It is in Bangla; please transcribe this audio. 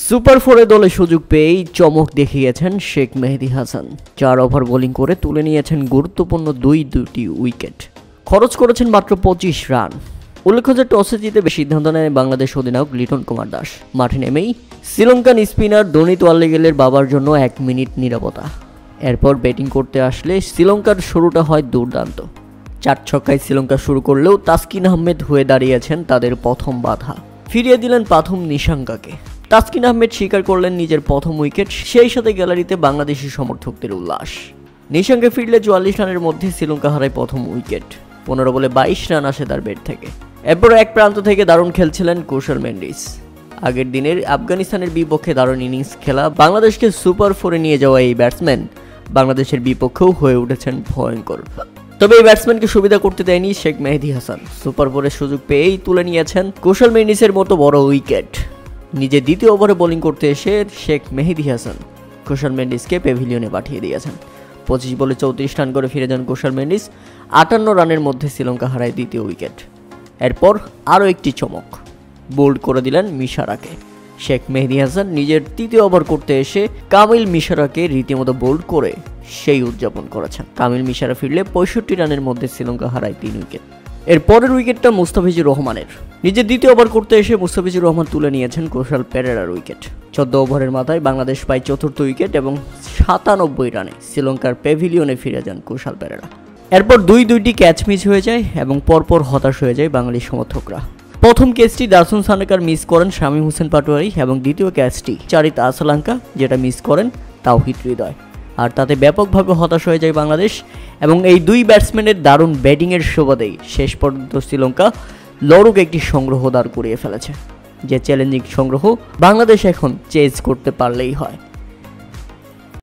সুপার ফোরে দলে সুযোগ পেয়েই চমক দেখিয়েছেন শেখ মেহেদী হাসান। 4 ওভার বোলিং করে তুলে নিয়েছেন গুরুত্বপূর্ণ দুটি উইকেট। খরচ করেছেন মাত্র 25 রান। উল্লেখ্য যে টসে জিতে সিদ্ধান্ত নেয় বাংলাদেশ অধিনায়ক লিটন কুমার দাস। মাঠে নেমেই শ্রীলঙ্কান স্পিনার দনিত ওয়াল্লিগেলের বাবার জন্য 1 মিনিট নীরবতা। এরপর ব্যাটিং করতে আসলে শ্রীলঙ্কার শুরুটা হয় দুর্দান্ত। 4 ছক্কায় শ্রীলঙ্কা শুরু করলেও তাসকিন আহমেদ হয়ে দাঁড়িয়েছেন তাদের প্রথম বাধা। ফিরিয়ে দিলেন প্রথম নিশাঙ্কাকে। তাসকিন আহমেদ স্বীকার করলেন নিজের প্রথম উইকেট, সেই সাথে গ্যালারিতে বাংলাদেশি সমর্থকদের উল্লাস। নিশাঙ্কে ফিরলে 44 রানের মধ্যে শ্রীলঙ্কা হারায় প্রথম উইকেট। 15 বলে 22 রান আসে তার ব্যাট থেকে। এরপর এক প্রান্ত থেকে দারুণ খেলছিলেন কুশল মেন্ডিস। আগের দিনের আফগানিস্তানের বিপক্ষে দারুণ ইনিংস খেলা বাংলাদেশকে সুপার ফোরে নিয়ে যাওয়া এই ব্যাটসম্যান বাংলাদেশের বিপক্ষেও হয়ে উঠেছেন ভয়ঙ্কর। তবে এই ব্যাটসম্যানকে সুবিধা করতে দেয়নি শেখ মেহেদী হাসান। সুপার ফোরের সুযোগ পেয়েই তুলে নিয়েছেন কুশল মেন্ডিসের মতো বড় উইকেট। নিজে দ্বিতীয় ওভারে বোলিং করতে এসে শেখ মেহেদী হাসান কুশল মেন্ডিসকে প্যাভিলিয়নে পাঠিয়ে দিয়েছেন। 25 বলে 34 রান করে ফিরে যান কুশল মেন্ডিস। 58 রানের মধ্যে শ্রীলঙ্কা হারায় দ্বিতীয় উইকেট। এরপর আরও একটি চমক, বোল্ড করে দিলেন মিশারাকে। শেখ মেহেদী হাসান নিজের তৃতীয় ওভার করতে এসে কামিল মিশারাকে রীতিমতো বোল্ড করে সেই উদযাপন করেছেন। কামিল মিশারা ফিরলে 65 রানের মধ্যে শ্রীলঙ্কা হারায় 3 উইকেট। এর পরের উইকেটটা মুস্তাফিজুর রহমানের। নিজের দ্বিতীয় ওভার করতে এসে মুস্তাফিজুর রহমান তুলে নিয়েছেন কুশল পেরেরার উইকেট। 14 ওভারের মাথায় বাংলাদেশ পায় চতুর্থ উইকেট এবং 97 রানে শ্রীলঙ্কার প্যাভিলিয়নে ফিরে যান কুশল পেরেরা। এরপর দুইটি ক্যাচ মিস হয়ে যায় এবং পরপর হতাশ হয়ে যায় বাঙালি সমর্থকরা। প্রথম ক্যাচটি দাসুন সানেকার মিস করেন শামীম হোসেন পাটোয়ারি এবং দ্বিতীয় ক্যাচটি চারিত আসলাঙ্কা যেটা মিস করেন তাওহিদ হৃদয়। আর তাতে ব্যাপকভাবে হতাশ হয়ে যায় বাংলাদেশ এবং এই দুই ব্যাটসম্যানের দারুণ ব্যাটিংয়ের সুবাদেই শেষ পর্যন্ত শ্রীলঙ্কা লড়ুক একটি সংগ্রহ দাঁড় করিয়ে ফেলেছে। যে চ্যালেঞ্জিং সংগ্রহ বাংলাদেশ এখন চেজ করতে পারলেই হয়।